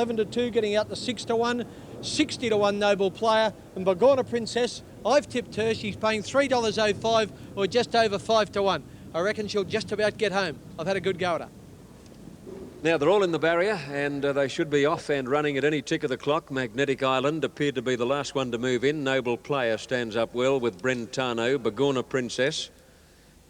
11 to 2, getting out to 6 to 1, 60 to 1 Noble Player, and Bagorna Princess, I've tipped her. She's paying $3.05 or just over 5 to 1. I reckon she'll just about get home. I've had a good go at her. Now they're all in the barrier and they should be off and running at any tick of the clock. Magnetic Island appeared to be the last one to move in. Noble Player stands up well with Brentano. Bagorna Princess.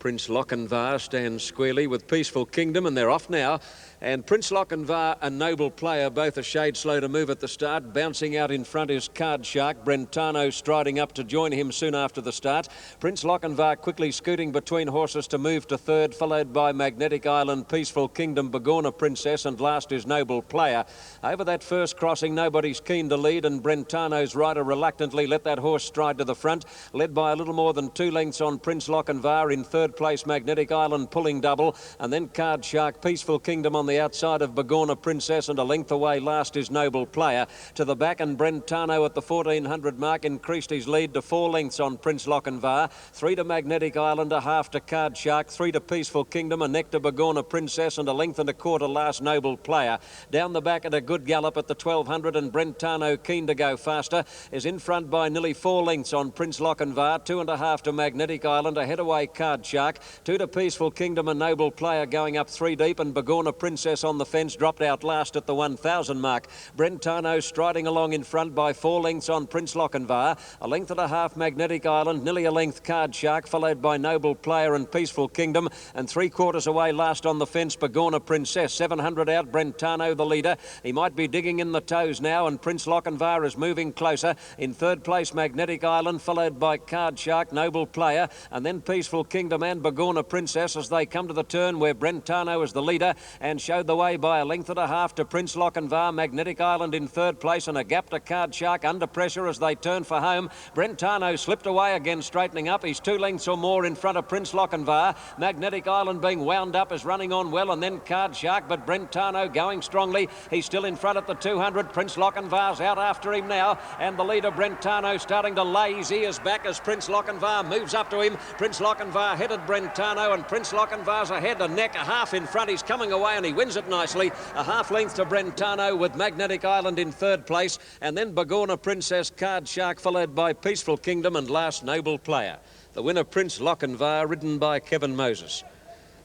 Prince Lochinvar stands squarely with Peaceful Kingdom, and they're off now. And Prince Lochinvar and Noble Player, both a shade slow to move at the start. Bouncing out in front is Card Shark. Brentano striding up to join him soon after the start. Prince Lochinvar quickly scooting between horses to move to third, followed by Magnetic Island, Peaceful Kingdom, Bagorna Princess, and last is Noble Player. Over that first crossing, nobody's keen to lead, and Brentano's rider reluctantly let that horse stride to the front, led by a little more than 2 lengths on Prince Lochinvar. In third place, Magnetic Island pulling double, and then Card Shark, Peaceful Kingdom on the outside of Bagorna Princess, and a length away last is Noble Player. To the back, and Brentano at the 1400 mark increased his lead to 4 lengths on Prince Lochinvar. 3 to Magnetic Island, a half to Card Shark, 3 to Peaceful Kingdom, a neck to Bagorna Princess, and a length and a quarter last Noble Player. Down the back at a good gallop at the 1200, and Brentano, keen to go faster, is in front by nearly 4 lengths on Prince Lochinvar. 2.5 to Magnetic Island, ahead away Card Shark, 2 to Peaceful Kingdom, a Noble Player going up 3 deep, and Bagorna Princess on the fence dropped out last at the 1000 mark. Brentano striding along in front by 4 lengths on Prince Lochinvar. A length and a half Magnetic Island, nearly a length Card Shark, followed by Noble Player and Peaceful Kingdom, and 3/4 away last on the fence Bagorna Princess. 700 out, Brentano the leader. He might be digging in the toes now, and Prince Lochinvar is moving closer. In third place Magnetic Island, followed by Card Shark, Noble Player, and then Peaceful Kingdom and Bagorna Princess as they come to the turn where Brentano is the leader and showed the way by a length and a half to Prince Lochinvar. Magnetic Island in third place, and a gap to Card Shark under pressure as they turn for home. Brentano slipped away again, straightening up. He's 2 lengths or more in front of Prince Lochinvar. Magnetic Island being wound up is running on well, and then Card Shark, but Brentano going strongly. He's still in front at the 200. Prince Lochinvar's out after him now, and the leader Brentano starting to lay his ears back as Prince Lochinvar moves up to him. Prince Lochinvar headed Brentano, and Prince Lochinvar's ahead, a neck, a half in front. He's coming away and he wins it nicely. A half length to Brentano with Magnetic Island in third place, and then Bagorna Princess, Card Shark, followed by Peaceful Kingdom, and last Noble Player. The winner Prince Lochinvar, ridden by Kevin Moses.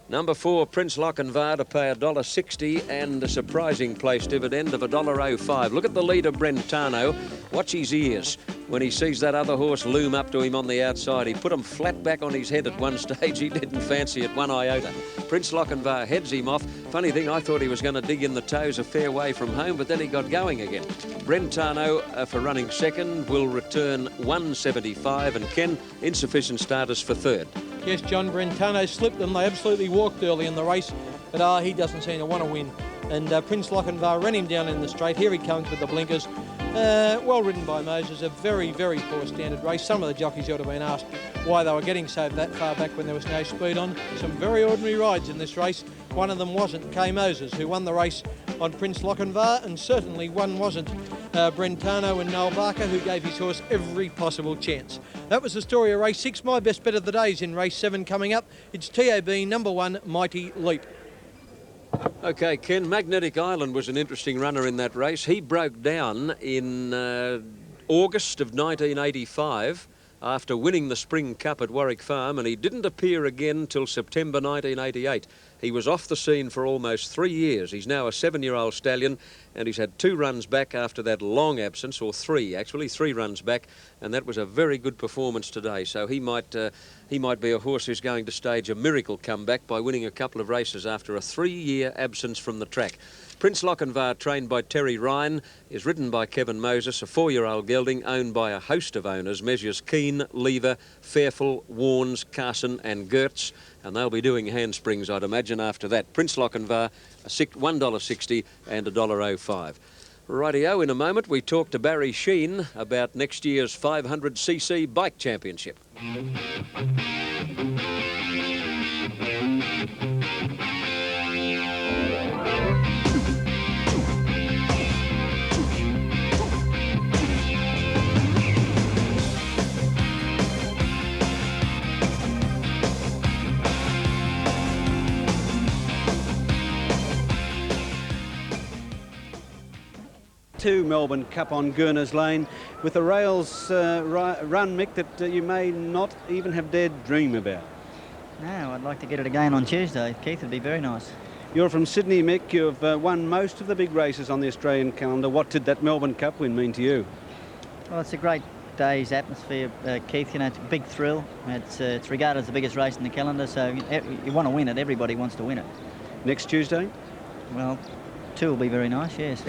Number 4, Prince Lochinvar, to pay $1.60 and a surprising place dividend of $1.05. Look at the leader, Brentano. Watch his ears when he sees that other horse loom up to him on the outside. He put him flat back on his head at one stage. He didn't fancy it one iota. Prince Lochinvar heads him off. Funny thing, I thought he was going to dig in the toes a fair way from home, but then he got going again. Brentano, for running second, will return $1.75, and Ken, insufficient starters for third. Yes, John, Brentano slipped them. They absolutely walked early in the race, but he doesn't seem to want to win. And Prince Lochinvar ran him down in the straight. Here he comes with the blinkers. Well ridden by Moses. A very, very poor standard race. Some of the jockeys ought to have been asked why they were getting so that far back when there was no speed on. Some very ordinary rides in this race. One of them wasn't K. Moses, who won the race on Prince Lochinvar, and certainly one wasn't Brentano and Noel Barker, who gave his horse every possible chance. That was the story of race 6. My best bet of the day is in race 7 coming up. It's TAB number 1, Mighty Leap. Okay, Ken, Magnetic Island was an interesting runner in that race. He broke down in August of 1985 after winning the Spring Cup at Warwick Farm, and he didn't appear again till September 1988. He was off the scene for almost 3 years. He's now a 7-year-old stallion, and he's had 2 runs back after that long absence, or 3 actually, 3 runs back, and that was a very good performance today. So he might be a horse who's going to stage a miracle comeback by winning a couple of races after a 3-year absence from the track. Prince Lochinvar, trained by Terry Ryan, is ridden by Kevin Moses, a 4-year-old gelding owned by a host of owners, measures Keane, Lever, Fairful, Warnes, Carson and Gertz, and they'll be doing handsprings, I'd imagine, after that. Prince Lochinvar, $1.60 and $1.05. Rightio, in a moment we talk to Barry Sheen about next year's 500cc bike championship. to Melbourne Cup on Gurner's Lane with a rails run, Mick, that you may not even have dared dream about. No, I'd like to get it again on Tuesday. Keith, it'd be very nice. You're from Sydney, Mick. You've won most of the big races on the Australian calendar. What did that Melbourne Cup win mean to you? Well, it's a great day's atmosphere, Keith. You know, it's a big thrill. It's regarded as the biggest race in the calendar, so you want to win it. Everybody wants to win it. Next Tuesday? Well, 2 will be very nice, yes.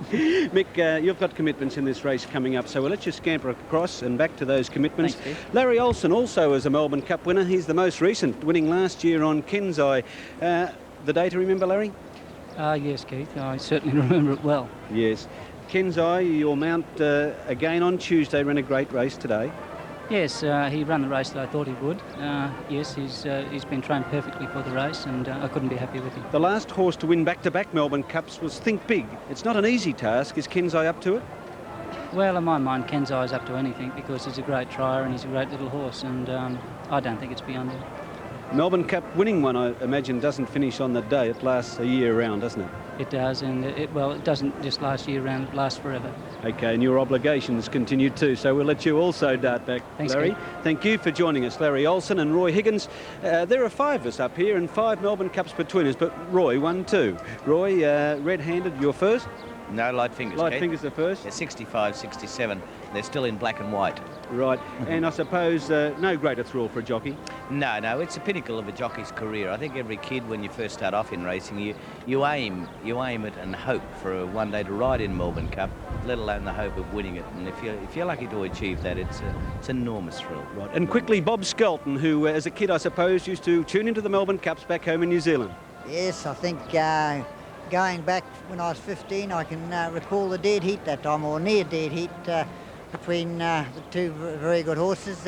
Mick, you've got commitments in this race coming up, so we'll let you scamper across and back to those commitments. Thanks, Keith. Larry Olsen also is a Melbourne Cup winner. He's the most recent, winning last year on Kensai. The day to remember, Larry? Yes, Keith, I certainly remember it well. Yes. Kensai, your mount again on Tuesday, ran a great race today. Yes, he ran the race that I thought he would. Yes, he's been trained perfectly for the race, and I couldn't be happy with him. The last horse to win back-to-back Melbourne Cups was Think Big. It's not an easy task. Is Kensai up to it? Well, in my mind, Kensai is up to anything because he's a great trier and he's a great little horse, and I don't think it's beyond him. Melbourne Cup winning one, I imagine, doesn't finish on the day. It lasts a year round, doesn't it? It does, and it doesn't just last year round, it lasts forever. OK, and your obligations continue too, so we'll let you also dart back, Thanks, Larry. Keith. Thank you for joining us, Larry Olsen and Roy Higgins. There are 5 of us up here and 5 Melbourne Cups between us, but Roy won 2. Roy, red-handed, you're first? No, light fingers. Light Kate. fingers are first? They're 65, 67. They're still in black and white. Right, and I suppose no greater thrill for a jockey? No, it's the pinnacle of a jockey's career. I think every kid, when you first start off in racing, you aim it and hope for one day to ride in Melbourne Cup, let alone the hope of winning it. And if you're lucky to achieve that, it's an enormous thrill. Right, and quickly, Bob Skelton, who as a kid, I suppose, used to tune into the Melbourne Cups back home in New Zealand. Yes, I think going back when I was 15, I can recall the dead heat that time, or near dead heat, between the 2 very good horses,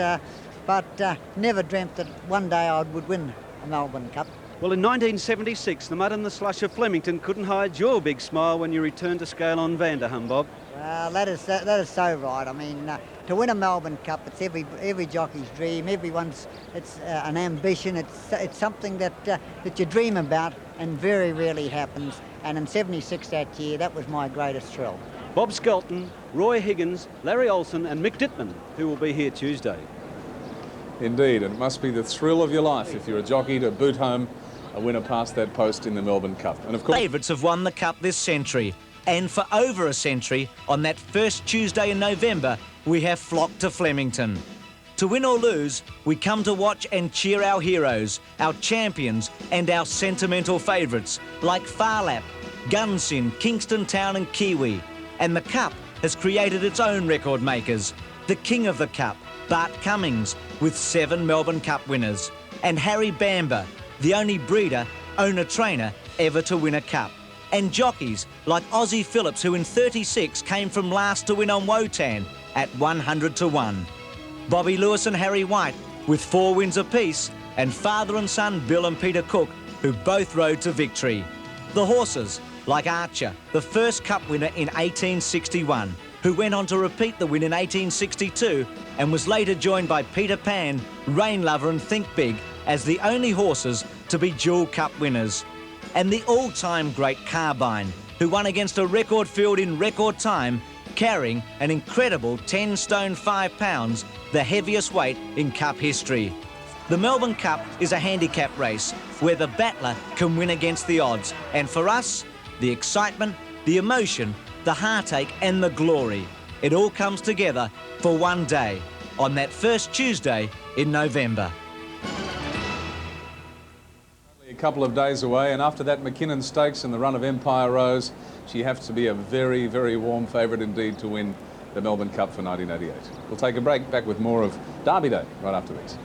but never dreamt that one day I would win a Melbourne Cup. Well, in 1976, the mud and the slush of Flemington couldn't hide your big smile when you returned to scale on Vanderham, Bob. Well, that is so right. I mean, to win a Melbourne Cup, it's every jockey's dream. It's an ambition. It's something that you dream about, and very rarely happens. And in '76 that year, that was my greatest thrill. Bob Skelton, Roy Higgins, Larry Olsen and Mick Dittman, who will be here Tuesday. Indeed, and it must be the thrill of your life if you're a jockey to boot home a winner past that post in the Melbourne Cup. And of course, favourites have won the Cup this century, and for over a century, on that first Tuesday in November, we have flocked to Flemington. To win or lose, we come to watch and cheer our heroes, our champions and our sentimental favourites like Farlap, Gunsynd, Kingston Town and Kiwi. And the Cup has created its own record makers. The king of the Cup, Bart Cummings, with 7 Melbourne Cup winners. And Harry Bamber, the only breeder, owner-trainer ever to win a Cup. And jockeys like Ozzie Phillips, who in '36 came from last to win on Wotan at 100 to 1. Bobby Lewis and Harry White with 4 wins apiece, and father and son Bill and Peter Cook, who both rode to victory. The horses like Archer, the first Cup winner in 1861, who went on to repeat the win in 1862 and was later joined by Peter Pan, Rain Lover and Think Big as the only horses to be dual Cup winners. And the all-time great Carbine, who won against a record field in record time, carrying an incredible 10 stone 5 pounds, the heaviest weight in Cup history. The Melbourne Cup is a handicap race where the battler can win against the odds, and for us, the excitement, the emotion, the heartache and the glory, it all comes together for one day on that first Tuesday in November. a couple of days away, and after that McKinnon Stakes and the run of Empire Rose, she has to be a very, very warm favourite indeed to win the Melbourne Cup for 1988. We'll take a break, back with more of Derby Day right after these.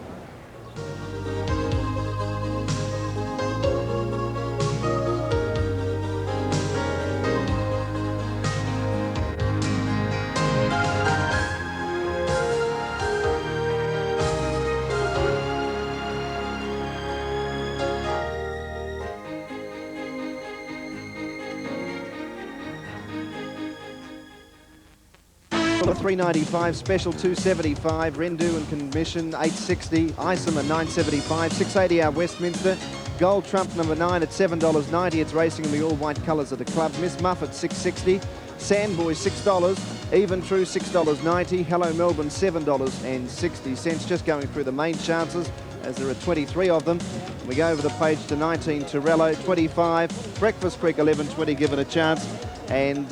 $395, special $275, Rendu and Commission $860, Isom at $975, $680 our Westminster, Gold Trump number 9 at $7.90. It's racing in the all-white colours of the club. Miss Muff at $660, Sandboy $6, Even True $6.90, Hello Melbourne $7.60. Just going through the main chances, as there are 23 of them. We go over the page to 19, Torello 25, Breakfast Creek 11.20, given a chance, and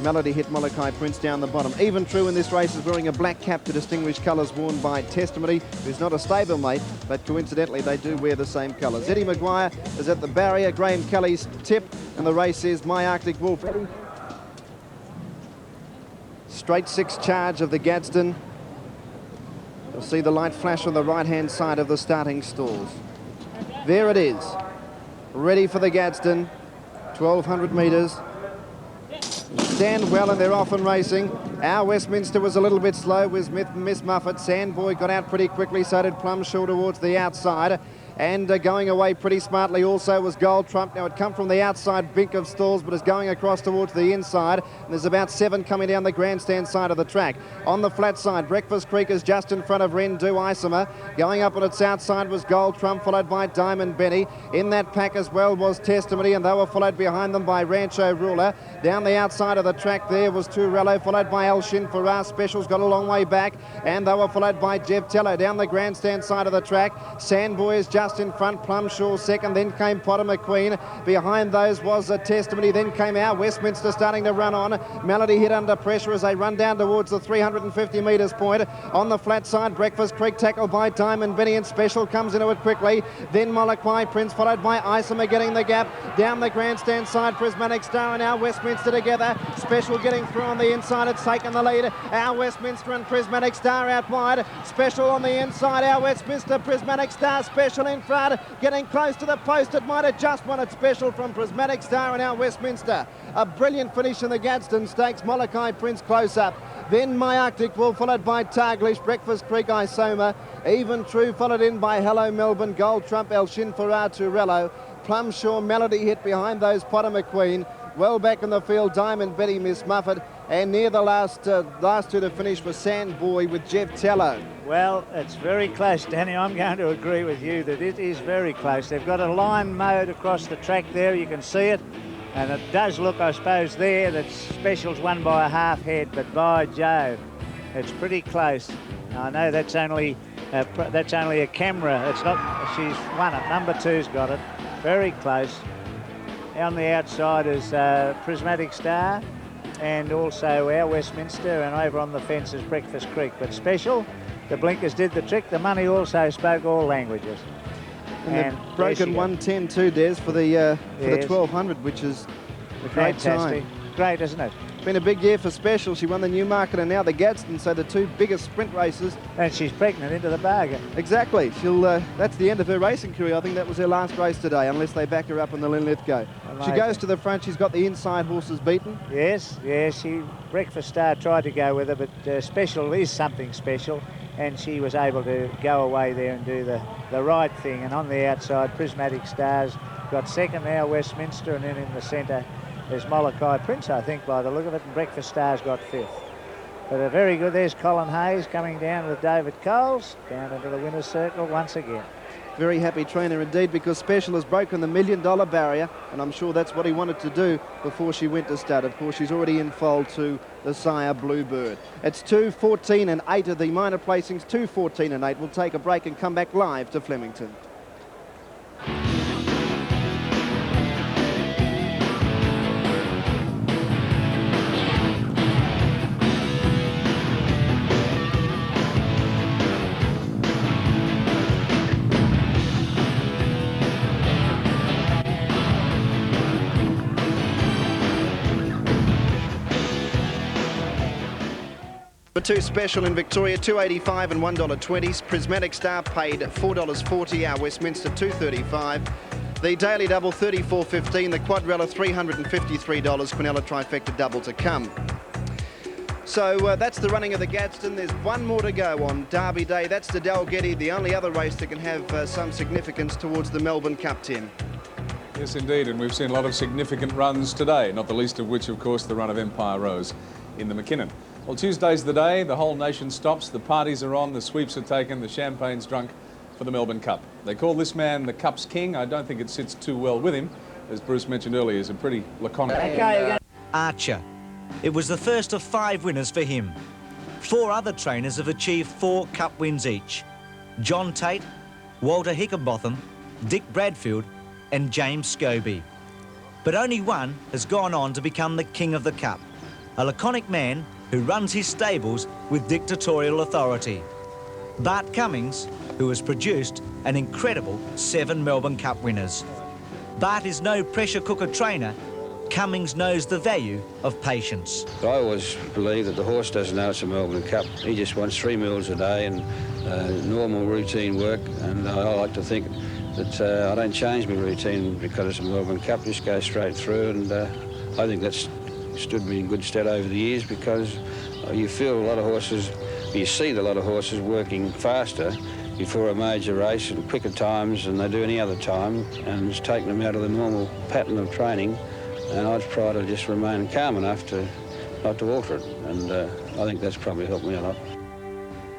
Melody Hit Molokai Prince down the bottom. Even True in this race is wearing a black cap to distinguish colours worn by Testimony, who's not a stablemate, but coincidentally they do wear the same colours. Eddie Maguire is at the barrier, Graham Kelly's tip, and the race is My Arctic Wolf. Straight 6 charge of the Gadsden. You'll see the light flash on the right-hand side of the starting stalls. There it is, ready for the Gadsden, 1,200 metres. Stand well and they're off and racing. Our Westminster was a little bit slow with Miss Muffet. Sandboy got out pretty quickly, so did Plumshaw towards the outside. And going away pretty smartly also was Gold Trump. Now it come from the outside bink of stalls, but is going across towards the inside. And there's about 7 coming down the grandstand side of the track. On the flat side, Breakfast Creek is just in front of Rendu Isomer. Going up on its outside was Gold Trump, followed by Diamond Benny. In that pack as well was Testimony, and they were followed behind them by Rancho Ruler. Down the outside of the track there was Turello, followed by El Shin Farrar. Specials got a long way back, and they were followed by Jeff Tello. Down the grandstand side of the track, Sandboy is just in front, Plumshaw second, then came Potter McQueen. Behind those was a Testimony, then came our Westminster starting to run on. Melody Hit under pressure as they run down towards the 350 metres point. On the flat side, Breakfast Creek tackled by Diamond Benny, and Special comes into it quickly. Then Molokai Prince, followed by Isomer getting the gap. Down the grandstand side, Prismatic Star and our Westminster together. Special getting through on the inside, it's taken the lead. Our Westminster and Prismatic Star out wide. Special on the inside, our Westminster, Prismatic Star, Special in front, getting close to the post. It might have just won it. Special from Prismatic Star and our Westminster. A brilliant finish in the Gadsden Stakes. Molokai Prince close up. Then My Arctic Wolf, followed by Targlish, Breakfast Creek, Isoma. Even True, followed in by Hello Melbourne, Gold Trump, El Shin Farrar, Turello. Plumshaw, Melody Hit behind those, Potter McQueen. Well back in the field, Diamond Betty, Miss Muffet. And near the last two to finish was Sandboy with Jeff Tello. Well, it's very close, Danny. I'm going to agree with you that it is very close. They've got a line mode across the track there. You can see it. And it does look, I suppose, there that Special's won by a half head. But by Jove, it's pretty close. I know that's only a camera. It's not. She's won it. Number 2's got it. Very close. On the outside is Prismatic Star, and also our Westminster, and over on the fence is Breakfast Creek. But Special, the blinkers did the trick. The money also spoke all languages. And they've broken 110 Des for the 1200, which is a great time. Great, isn't it? Been a big year for Special. She won the Newmarket and now the Gadsden, so the 2 biggest sprint races. And she's pregnant into the bargain. Exactly. She'll. That's the end of her racing career. I think that was her last race today, unless they back her up in the Linlithgow. She goes to the front. She's got the inside horses beaten. Yes. Breakfast Star tried to go with her, but Special is something special, and she was able to go away there and do the right thing. And on the outside, Prismatic Stars got second now, Westminster, and then in the centre there's Molokai Prince, I think, by the look of it, and Breakfast Stars got 5th. But a very good, there's Colin Hayes coming down with David Coles, down into the winner's circle once again. Very happy trainer indeed, because Special has broken the $1 million barrier, and I'm sure that's what he wanted to do before she went to stud. Of course, she's already in foal to the sire Bluebird. It's 2, 14 and 8 of the minor placings, 2, 14 and 8. We'll take a break and come back live to Flemington. For 2 Special in Victoria, $2.85 and $1.20. Prismatic Star paid $4.40. Our Westminster $2.35. The Daily Double $34.15. The Quadrella $353. Quinella Trifecta Double to come. So that's the running of the Gadsden. There's one more to go on Derby Day. That's the Dalgety, the only other race that can have some significance towards the Melbourne Cup, Tim. Yes, indeed, and we've seen a lot of significant runs today, not the least of which, of course, the run of Empire Rose in the McKinnon. Well, Tuesday's the day. The whole nation stops. The parties are on. The sweeps are taken. The champagne's drunk for the Melbourne Cup. They call this man the Cup's King. I don't think it sits too well with him. As Bruce mentioned earlier, he's a pretty laconic... Archer. it was the first of 5 winners for him. 4 other trainers have achieved 4 Cup wins each. John Tate, Walter Hickenbotham, Dick Bradfield and James Scobie. But only one has gone on to become the King of the Cup, a laconic man who runs his stables with dictatorial authority. Bart Cummings, who has produced an incredible 7 Melbourne Cup winners. Bart is no pressure cooker trainer. Cummings knows the value of patience. I always believe that the horse doesn't know it's a Melbourne Cup. He just wants 3 meals a day and normal routine work, and I like to think that I don't change my routine because it's a Melbourne Cup, just go straight through, and I think that's stood me in good stead over the years, because you feel a lot of horses, you see a lot of horses working faster before a major race and quicker times than they do any other time, and it's taken them out of the normal pattern of training, and I'd try to just remain calm enough to not to alter it, and I think that's probably helped me a lot.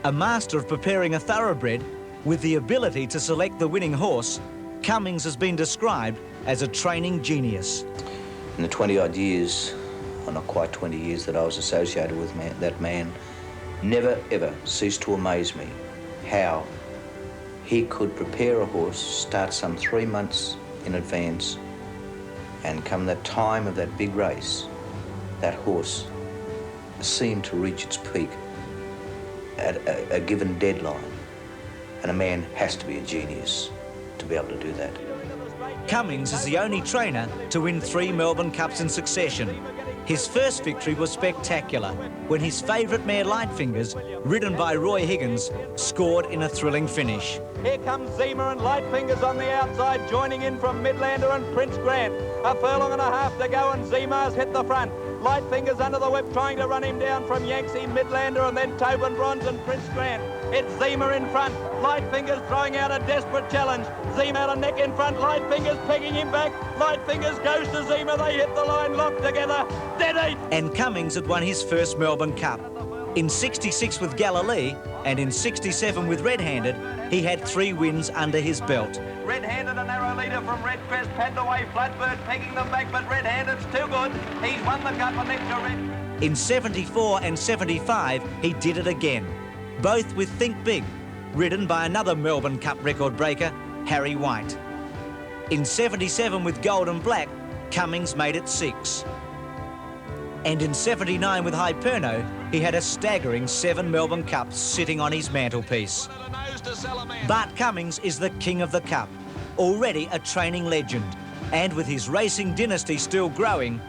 A master of preparing a thoroughbred with the ability to select the winning horse, Cummings has been described as a training genius. In the 20-odd years, or not quite 20 years, that I was associated with that man, never ever ceased to amaze me how he could prepare a horse, start some 3 months in advance, and come that time of that big race, that horse seemed to reach its peak at a given deadline. And a man has to be a genius to be able to do that. Cummings is the only trainer to win 3 Melbourne Cups in succession. His first victory was spectacular when his favourite mare Lightfingers, ridden by Roy Higgins, scored in a thrilling finish. Here comes Zima and Lightfingers on the outside, joining in from Midlander and Prince Grant. A furlong and a half to go and Zima's hit the front. Lightfingers under the whip trying to run him down from Yangtze, Midlander and then Tobin Bronze and Prince Grant. It's Zima in front. Lightfingers throwing out a desperate challenge. Zima out a neck in front. Lightfingers pegging him back. Lightfingers goes to Zima. They hit the line locked together. Dead heat. And Cummings had won his first Melbourne Cup. In 66 with Galilee and in 67 with Red-Handed, he had 3 wins under his belt. Red-Handed, a narrow leader from Redcrest, padded away. Flatbird pegging them back, but Red-Handed's too good. He's won the cup and next to Red. In 74 and 75, he did it again, both with Think Big, ridden by another Melbourne Cup record breaker, Harry White. In 77 with Golden Black, Cummings made it 6. And in 79 with Hyperno, he had a staggering 7 Melbourne Cups sitting on his mantelpiece. Bart Cummings is the King of the Cup, already a training legend, and with his racing dynasty still growing,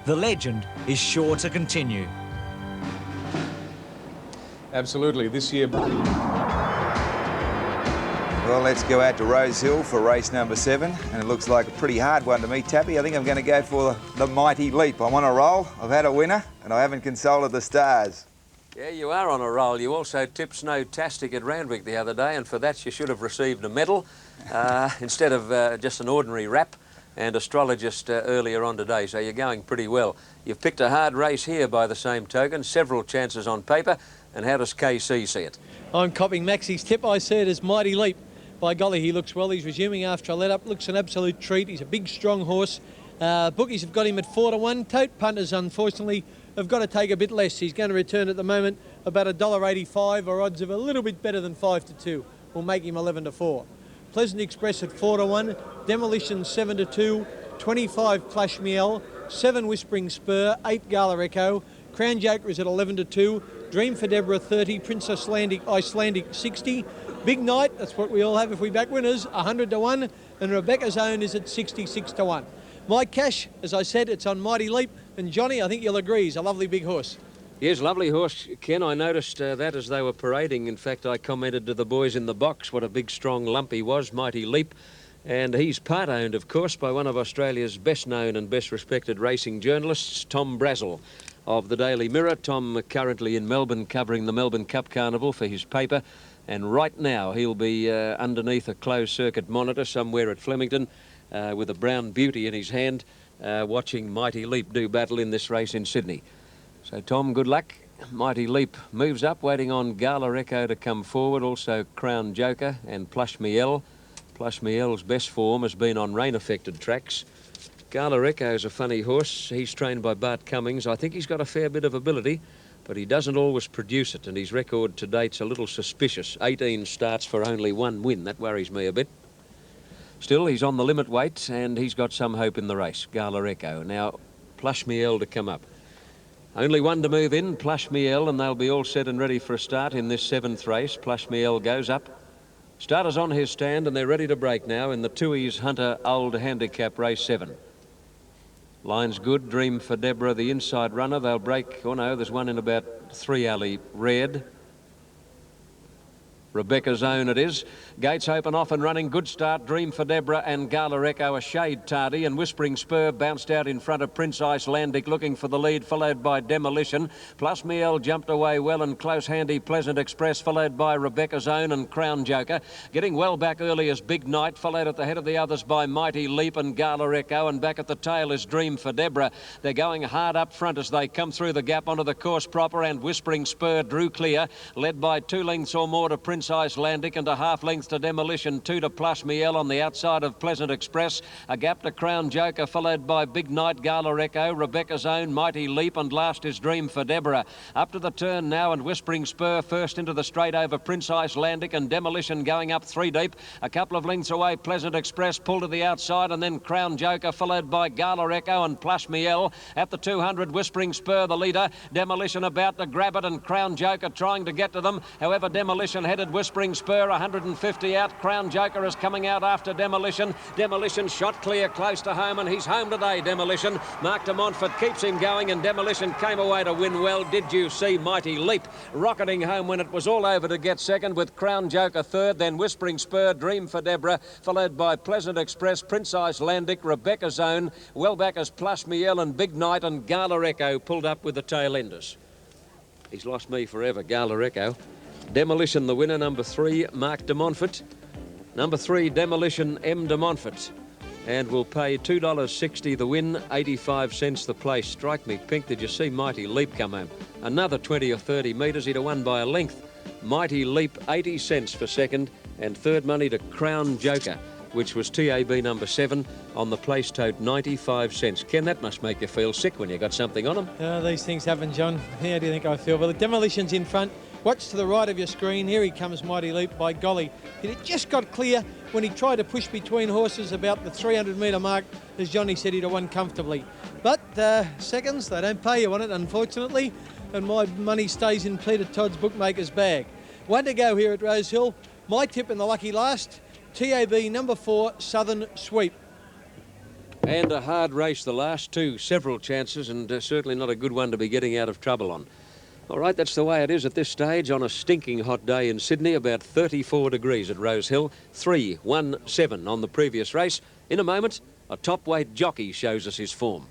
the legend is sure to continue. Absolutely, this year. Well, let's go out to Rose Hill for race number 7, and it looks like a pretty hard one to me, Tappy. I think I'm going to go for the Mighty Leap. I'm on a roll. I've had a winner, and I haven't consulted the stars. Yeah, you are on a roll. You also tipped Snowtastic at Randwick the other day, and for that you should have received a medal instead of just an ordinary wrap, and astrologist earlier on today, so you're going pretty well. You've picked a hard race here by the same token, several chances on paper, and how does KC see it? I'm copying Maxie's tip. I see it as Mighty Leap. By golly, he looks well. He's resuming after a let-up. Looks an absolute treat. He's a big, strong horse. Bookies have got him at 4-1. Tote punters, unfortunately, have got to take a bit less. He's going to return at the moment about $1.85, or odds of a little bit better than 5-2. Will make him 11-4. Pleasant Express at 4-1. Demolition 7-2. 25 Clash Miel. 7 Whispering Spur. 8 Gala Echo. Crown Joker is at 11-2. Dream for Deborah 30. Princess Icelandic 60. Big Night, that's what we all have if we back winners, 100-1, and Rebecca's Own is at 66-1. My cash, as I said, it's on Mighty Leap, and Johnny, I think you'll agree, he's a lovely big horse. Yes, lovely horse, Ken. I noticed that as they were parading. In fact, I commented to the boys in the box what a big, strong lump he was, Mighty Leap. And he's part-owned, of course, by one of Australia's best-known and best-respected racing journalists, Tom Brazel of the Daily Mirror. Tom currently in Melbourne covering the Melbourne Cup Carnival for his paper. And right now he'll be underneath a closed-circuit monitor somewhere at Flemington with a brown beauty in his hand, watching Mighty Leap do battle in this race in Sydney. So, Tom, good luck. Mighty Leap moves up, waiting on Gala Echo to come forward, also Crown Joker and Plush Miel. Plush Miel's best form has been on rain-affected tracks. Galareco's a funny horse. He's trained by Bart Cummings. I think he's got a fair bit of ability, but he doesn't always produce it, and his record to date's a little suspicious. 18 starts for only 1 win. That worries me a bit. Still, he's on the limit weight, and he's got some hope in the race, Galareco. Now, Plush Miel to come up. Only one to move in, Plush Miel, and they'll be all set and ready for a start in this 7th race. Plush Miel goes up. Starters on his stand, and they're ready to break now in the Tui's Hunter Old Handicap Race 7. Line's good. Dream for Deborah, the inside runner. They'll break. Oh no, there's one in about 3 alley red. Rebecca's Own it is. Gates open, off and running. Good start. Dream for Deborah and Galareco a shade tardy, and Whispering Spur bounced out in front of Prince Icelandic looking for the lead, followed by Demolition. Plus Miel jumped away well and close. Handy Pleasant Express followed by Rebecca's Own and Crown Joker. Getting well back early is Big Night, followed at the head of the others by Mighty Leap and Galareco, and back at the tail is Dream for Deborah. They're going hard up front as they come through the gap onto the course proper, and Whispering Spur drew clear, led by 2 lengths or more to Prince Icelandic and a half length to Demolition. 2 to Plush Miel on the outside of Pleasant Express. A gap to Crown Joker, followed by Big Night, Galareco, Rebecca's Own, Mighty Leap, and last is Dream for Deborah. Up to the turn now, and Whispering Spur first into the straight over Prince Icelandic, and Demolition going up 3 deep. A couple of lengths away, Pleasant Express pulled to the outside, and then Crown Joker, followed by Galareco and Plush Miel. At the 200, Whispering Spur the leader. Demolition about to grab it, and Crown Joker trying to get to them. However, Demolition headed Whispering Spur 150 out. Crown Joker is coming out after Demolition. Demolition shot clear close to home, and he's home today, Demolition. Mark de Montfort keeps him going, and Demolition came away to win well. Did you see Mighty Leap rocketing home when it was all over to get second, with Crown Joker third, then Whispering Spur, Dream for Deborah, followed by Pleasant Express, Prince Icelandic, Rebecca's Own, well back as Plush Miel and Big Night, and Galareco pulled up with the tail enders. He's lost me forever, Galareco. Demolition the winner, number 3, Mark de Montfort. Number 3, Demolition, M de Montfort. And we'll pay $2.60 the win, 85 cents the place. Strike me pink, did you see Mighty Leap come home? Another 20 or 30 metres, he'd have won by a length. Mighty Leap, 80 cents for second, and third money to Crown Joker, which was TAB number 7 on the place tote, 95 cents. Ken, that must make you feel sick when you got something on them. These things happen, John. How do you think I feel? Well, the Demolition's in front. Watch to the right of your screen. Here he comes, Mighty Leap. By golly, it just got clear when he tried to push between horses about the 300-metre mark. As Johnny said, he'd have won comfortably. But seconds, they don't pay you on it, unfortunately, and my money stays in Peter Todd's bookmaker's bag. One to go here at Rosehill. My tip in the lucky last, TAB number 4, Southern Sweep. And a hard race, the last two. Several chances, and certainly not a good one to be getting out of trouble on. All right, that's the way it is at this stage on a stinking hot day in Sydney, about 34 degrees at Rosehill. 3-1-7 on the previous race. In a moment, a top-weight jockey shows us his form.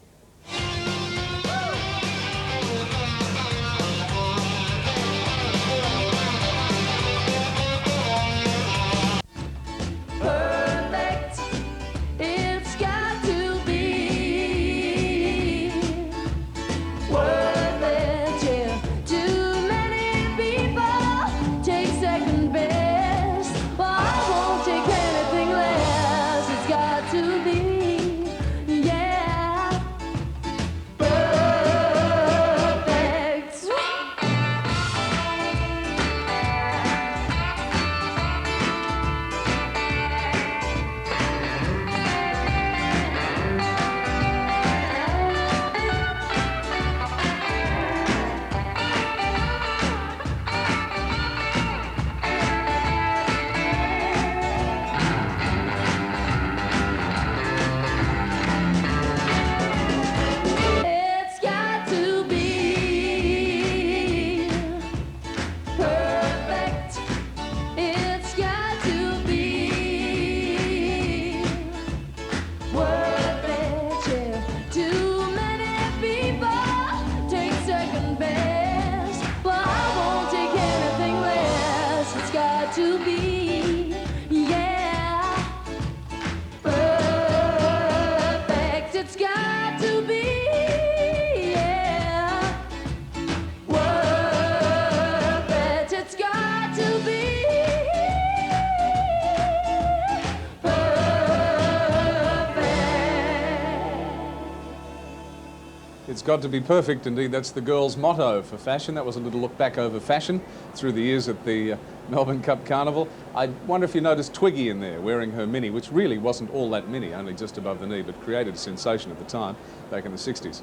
got to be perfect. Indeed, that's the girls' motto for fashion. That was a little look back over fashion through the years at the Melbourne Cup Carnival. I wonder if you noticed Twiggy in there wearing her mini, which really wasn't all that mini, only just above the knee, but created a sensation at the time back in the 60s.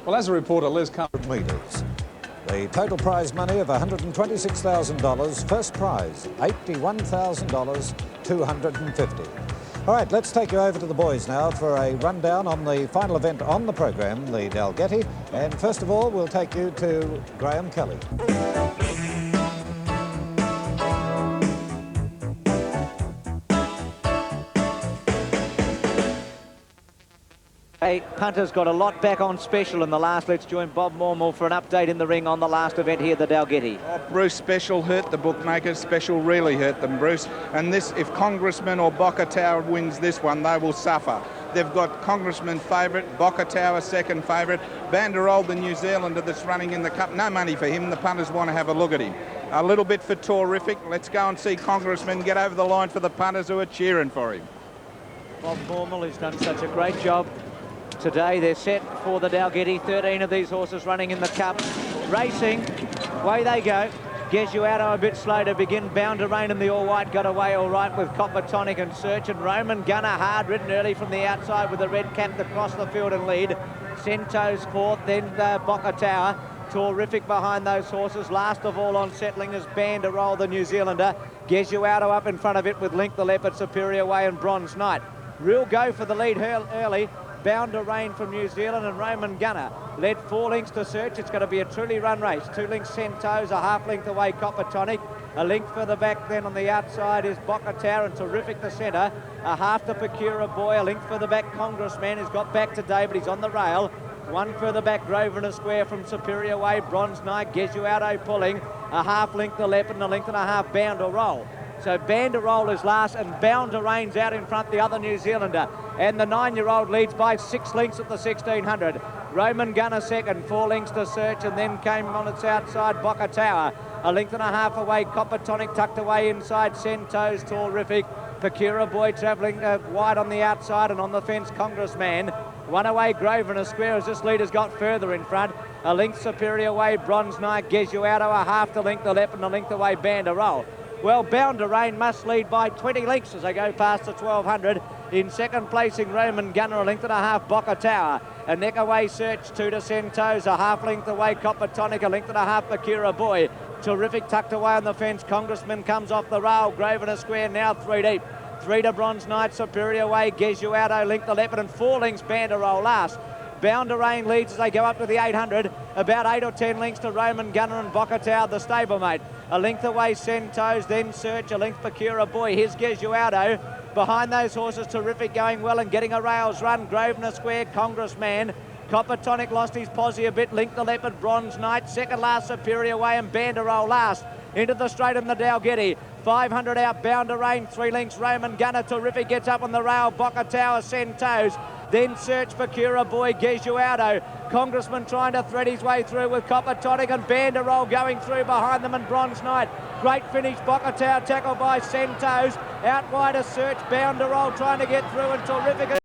Well, as a reporter, Les Carter. Metres. The total prize money of $126,000. First prize, $81,000, $250. All right, let's take you over to the boys now for a rundown on the final event on the program, the Dalgety. And first of all, we'll take you to Graham Kelly. Hey, Punter's got a lot back on special in the last. Let's join Bob Mormel for an update in the ring on the last event here, the Dalgety. Oh, Bruce, special hurt the bookmakers. Special really hurt them, Bruce. And this, if Congressman or Boca Tower wins this one, they will suffer. They've got Congressman favourite, Boca Tower second favourite, Banderole, the New Zealander that's running in the Cup. No money for him. The punters want to have a look at him. A little bit for Terrific. Let's go and see Congressman get over the line for the punters who are cheering for him. Bob Mormel has done such a great job. Today they're set for the Dalgety. 13 of these horses running in the Cup. Racing, away they go. Gesualdo a bit slow to begin. Bound to Rain and the All White got away all right with Copper Tonic and Search. And Roman Gunner hard ridden early from the outside with the red cap to cross the field and lead. Centos fourth, then Boca Tower. Terrific behind those horses. Last of all on settling is Banderole, the New Zealander. Gesualdo up in front of it with Link the Leopard, Superior Way and Bronze Knight. Real go for the lead early. Bound to Rain from New Zealand and Roman Gunner led 4 lengths to Search. It's going to be a truly run race. 2 lengths Centos, a half length away Copper Tonic. A length further back then on the outside is Boca Tower and Terrific the centre. A half to Procura Boy. A length further back Congressman has got back today, but he's on the rail. 1 further back Grosvenor Square from Superior Way. Bronze Knight, Gesualdo pulling. A half length the Leopard and a length and a half Banderole. So Banderole is last and Bound to Rain's out in front, the other New Zealander. And the 9-year-old leads by 6 lengths at the 1600. Roman Gunner second, 4 lengths to Search, and then came on its outside Boca Tower. A length and a half away, Copper Tonic tucked away inside, Centos, Terrific. Procura Boy travelling wide on the outside and on the fence, Congressman. 1 away, Grosvenor Square as this leader's got further in front. A length Superior Way, Bronze Knight, Gesualdo, a half to length the Leopard and a length away, Banderole. Well, Bound to Rain must lead by 20 lengths as they go past the 1200. In second placing, Roman Gunner, a length and a half, Boca Tower. A neck away Search, 2 to Centos, a half length away, Copper Tonic, a length and a half, Procura Boy. Terrific tucked away on the fence. Congressman comes off the rail. Grosvenor Square now 3 deep. 3 to Bronze Knight, Superior Way, Gesualdo, length the Leopard, and 4 lengths Banderole last. Bound to Rain leads as they go up to the 800. About 8 or 10 lengths to Roman Gunner and Boca Tower, the stablemate. A length away Centos, then Search, a length Procura Boy. Here's Gesualdo. Behind those horses, Terrific going well and getting a rails run. Grosvenor Square, Congressman. Copper Tonic lost his posse a bit. Link the Leopard, Bronze Knight. Second last, Superior Way and Banderole last. Into the straight and the Dalgety. 500 out, Bound to Rain. 3 lengths, Roman Gunner. Terrific gets up on the rail. Boca Tower, Centos. Then Search, Procura Boy, Gesualdo. Congressman trying to thread his way through with Copper Tonic and Banderole going through behind them and Bronze Knight. Great finish, Boca Tower tackled by Centos. Out wide a Search, Banderole trying to get through and Terrific.